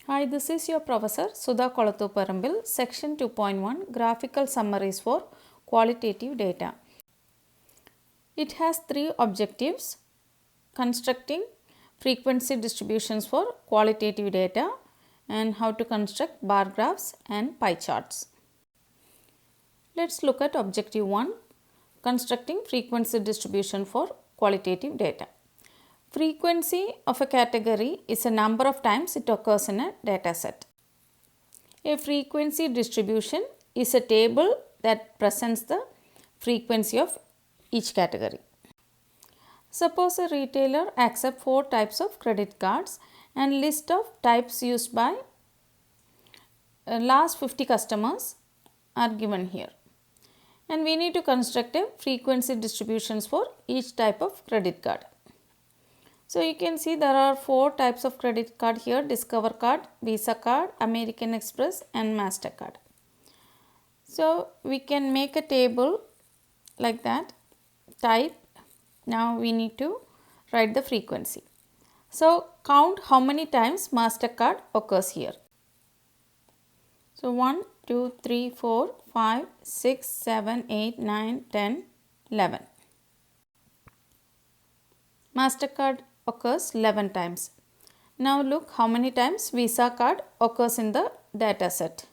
Hi, this is your Professor Sudha Kolathuparambil, Section 2.1 Graphical Summaries for Qualitative Data. It has three objectives: constructing frequency distributions for qualitative data and how to construct bar graphs and pie charts. Let's look at Objective 1, constructing frequency distribution for qualitative data. Frequency of a category is a number of times it occurs in a data set. A frequency distribution is a table that presents the frequency of each category. Suppose a retailer accepts 4 types of credit cards and list of types used by last 50 customers are given here. And we need to construct a frequency distributions for each type of credit card. So you can see there are 4 types of credit card here: Discover card, Visa card, American Express and MasterCard. So we can make a table like that, type. Now we need to write the frequency. So count how many times MasterCard occurs here. So 1, 2, 3, 4, 5, 6, 7, 8, 9, 10, 11. MasterCard occurs 11 times. Now look how many times Visa card occurs in the data set.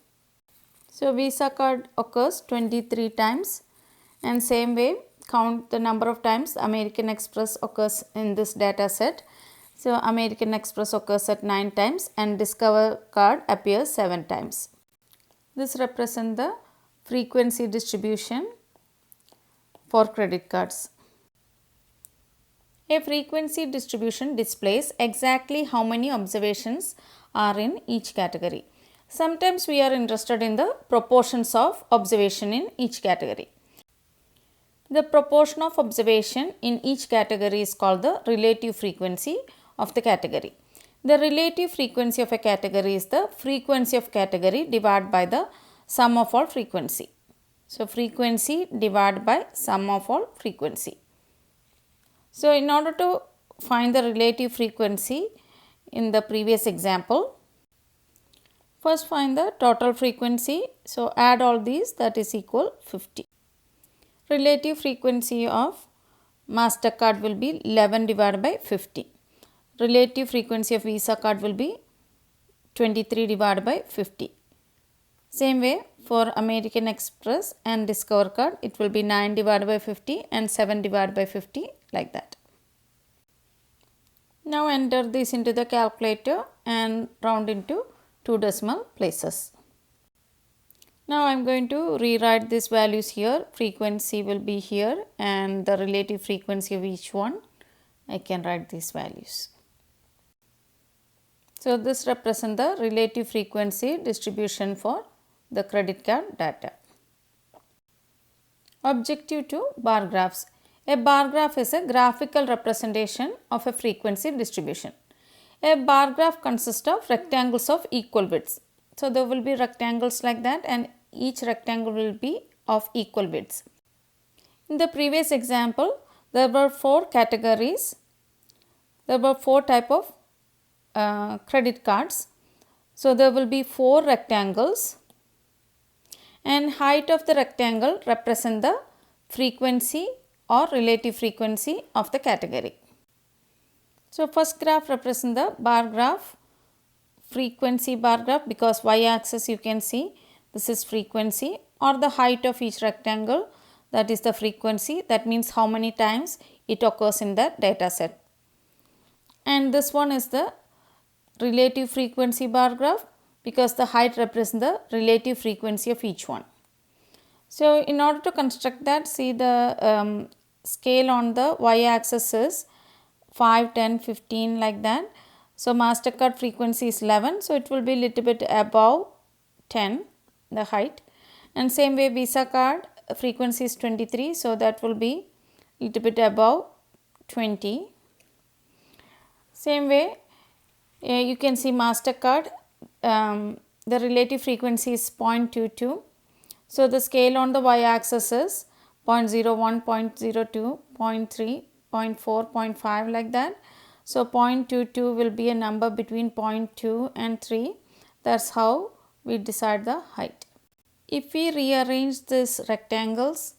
So Visa card occurs 23 times, and same way count the number of times American Express occurs in this data set. So American Express occurs at 9 times and Discover card appears 7 times. This represents the frequency distribution for credit cards. A frequency distribution displays exactly how many observations are in each category. Sometimes we are interested in the proportions of observation in each category. The proportion of observation in each category is called the relative frequency of the category. The relative frequency of a category is the frequency of category divided by the sum of all frequency. So frequency divided by sum of all frequency. So in order to find the relative frequency in the previous example, first find the total frequency. So add all these, that is equal 50. Relative frequency of MasterCard will be 11 divided by 50. Relative frequency of Visa card will be 23 divided by 50. Same way for American Express and Discover card, it will be 9 divided by 50 and 7 divided by 50, like that. Now enter this into the calculator and round into 2 decimal places. Now I am going to rewrite these values here. Frequency will be here and the relative frequency of each one, I can write these values. So this represents the relative frequency distribution for the credit card data. Objective 2, bar graphs. A bar graph is a graphical representation of a frequency distribution. A bar graph consists of rectangles of equal widths. So there will be rectangles like that, and each rectangle will be of equal widths. In the previous example, there were 4 categories. There were 4 type of credit cards. So there will be 4 rectangles, and height of the rectangle represent the frequency or relative frequency of the category. So first graph represents the bar graph, frequency bar graph, because y axis you can see this is frequency or the height of each rectangle, that is the frequency, that means how many times it occurs in the data set. And this one is the relative frequency bar graph, because the height represents the relative frequency of each one. So in order to construct that, see the scale on the y axis is 5, 10, 15 like that. So MasterCard frequency is 11, so it will be little bit above 10, the height. And same way Visa card frequency is 23, so that will be little bit above 20. Same way you can see MasterCard, the relative frequency is 0.22. So the scale on the y axis is 0.01, 0.02, 0.3, 0.4, 0.5 like that. So 0.22 will be a number between 0.2 and 3. That's how we decide the height. If we rearrange these rectangles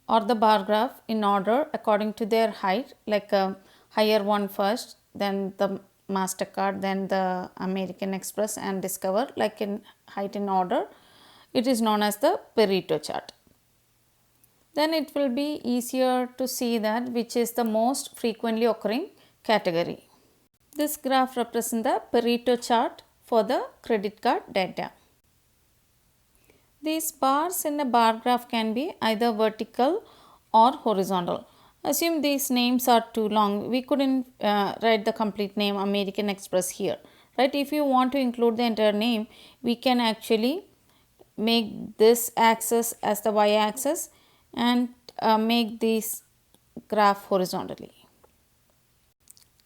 or the bar graph in order according to their height, like a higher one first, then the MasterCard, then the American Express and Discover, like in height in order, it is known as the Pareto chart. Then it will be easier to see that which is the most frequently occurring category. This graph represents the Pareto chart for the credit card data. These bars in a bar graph can be either vertical or horizontal. Assume these names are too long, we couldn't write the complete name American Express here, right? If you want to include the entire name, we can actually make this axis as the y-axis and make this graph horizontally.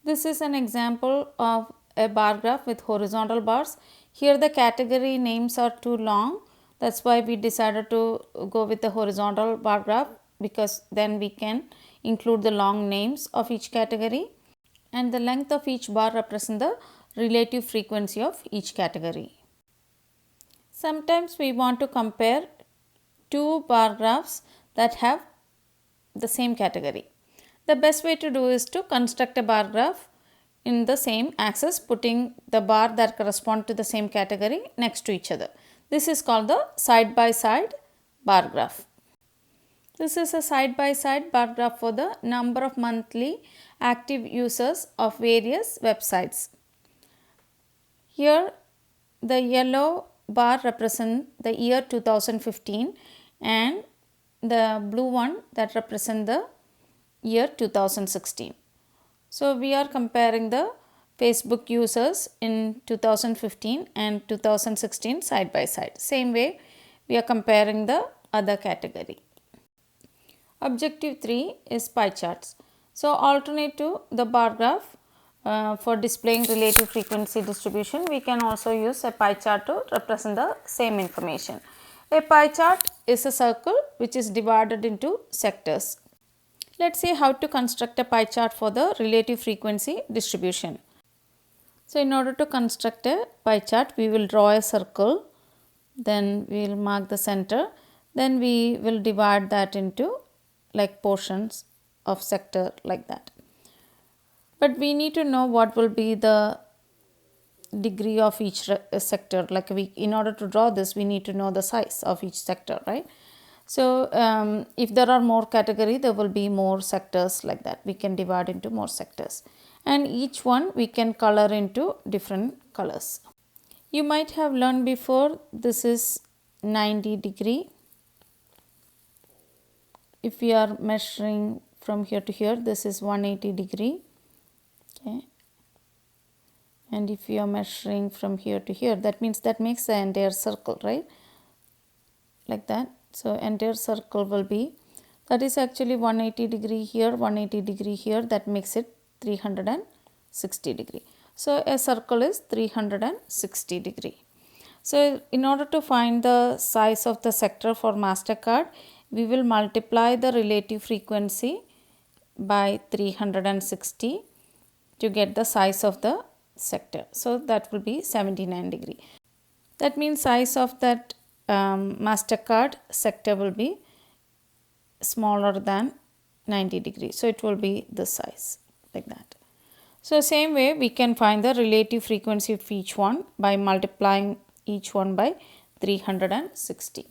This is an example of a bar graph with horizontal bars. Here the category names are too long. That's why we decided to go with the horizontal bar graph, because then we can include the long names of each category, and the length of each bar represents the relative frequency of each category. Sometimes we want to compare two bar graphs that have the same category. The best way to do is to construct a bar graph in the same axis, putting the bar that correspond to the same category next to each other. This is called the side by side bar graph. This is a side by side bar graph for the number of monthly active users of various websites. Here the yellow bar represents the year 2015 and the blue one that represents the year 2016. So we are comparing the Facebook users in 2015 and 2016 side by side. Same way we are comparing the other category. Objective 3 is pie charts. So alternate to the bar graph for displaying relative frequency distribution, we can also use a pie chart to represent the same information. A pie chart is a circle which is divided into sectors. Let's see how to construct a pie chart for the relative frequency distribution. So in order to construct a pie chart, we will draw a circle, then we will mark the center, then we will divide that into like portions of sector like that. But we need to know what will be the degree of each sector. Like in order to draw this, we need to know the size of each sector, right? So if there are more category, there will be more sectors like that. We can divide into more sectors, and each one we can color into different colors. You might have learned before, this is 90 degree. If we are measuring from here to here, this is 180 degree. Okay. And if you are measuring from here to here, that means that makes the entire circle, right? Like that. So entire circle will be, that is actually 180 degree here, 180 degree here, that makes it 360 degree. So a circle is 360 degree. So in order to find the size of the sector for MasterCard, we will multiply the relative frequency by 360 to get the size of the sector. So that will be 79 degree. That means size of that MasterCard sector will be smaller than 90 degrees. So it will be this size like that. So same way we can find the relative frequency of each one by multiplying each one by 360.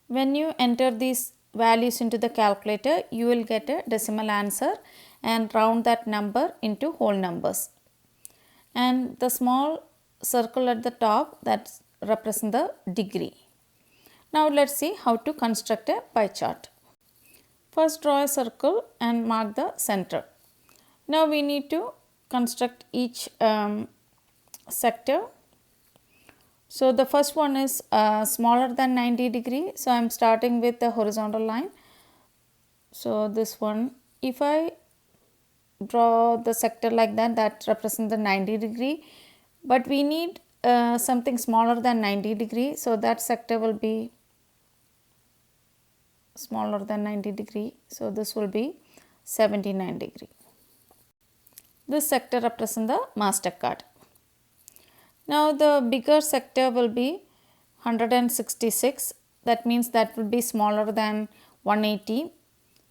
When you enter these values into the calculator, you will get a decimal answer and round that number into whole numbers. And the small circle at the top, that represents the degree. Now let's see how to construct a pie chart. First draw a circle and mark the center. Now we need to construct each sector. So the first one is smaller than 90 degree. So I am starting with the horizontal line. So this one, if I draw the sector like that, that represents the 90 degree, but we need something smaller than 90 degree. So that sector will be smaller than 90 degree. So this will be 79 degree. This sector represents the MasterCard. Now the bigger sector will be 166. That means that will be smaller than 180.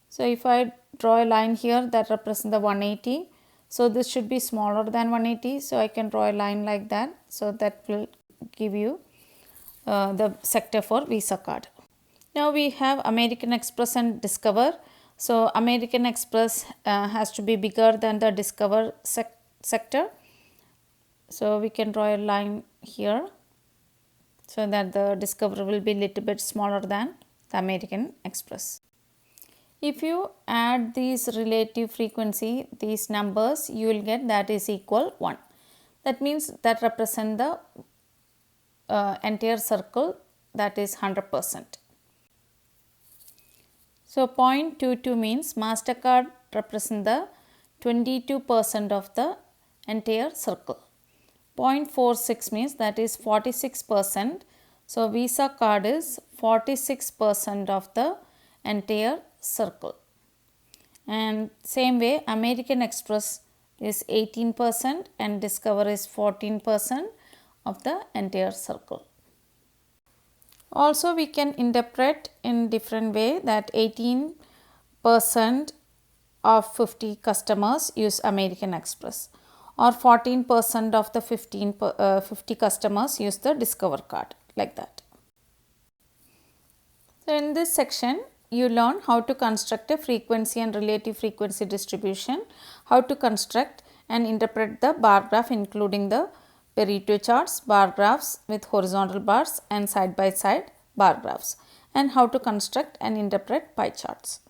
So if I draw a line here that represents the 180. So this should be smaller than 180. So I can draw a line like that. So that will give you the sector for Visa card. Now we have American Express and Discover. So American Express has to be bigger than the Discover sector. So we can draw a line here so that the Discover will be little bit smaller than the American Express. If you add these relative frequency, these numbers, you will get that is equal 1. That means that represent the entire circle, that is 100%. So 0.22 means MasterCard represent the 22% of the entire circle. 0.46 means that is 46%. So Visa card is 46% of the entire circle. And same way American Express is 18% and Discover is 14% of the entire circle. Also we can interpret in different way that 18% of 50 customers use American Express, or 14% of the 50 customers use the Discover card, like that. So in this section you learn how to construct a frequency and relative frequency distribution, how to construct and interpret the bar graph including the Pareto charts, bar graphs with horizontal bars and side by side bar graphs, and how to construct and interpret pie charts.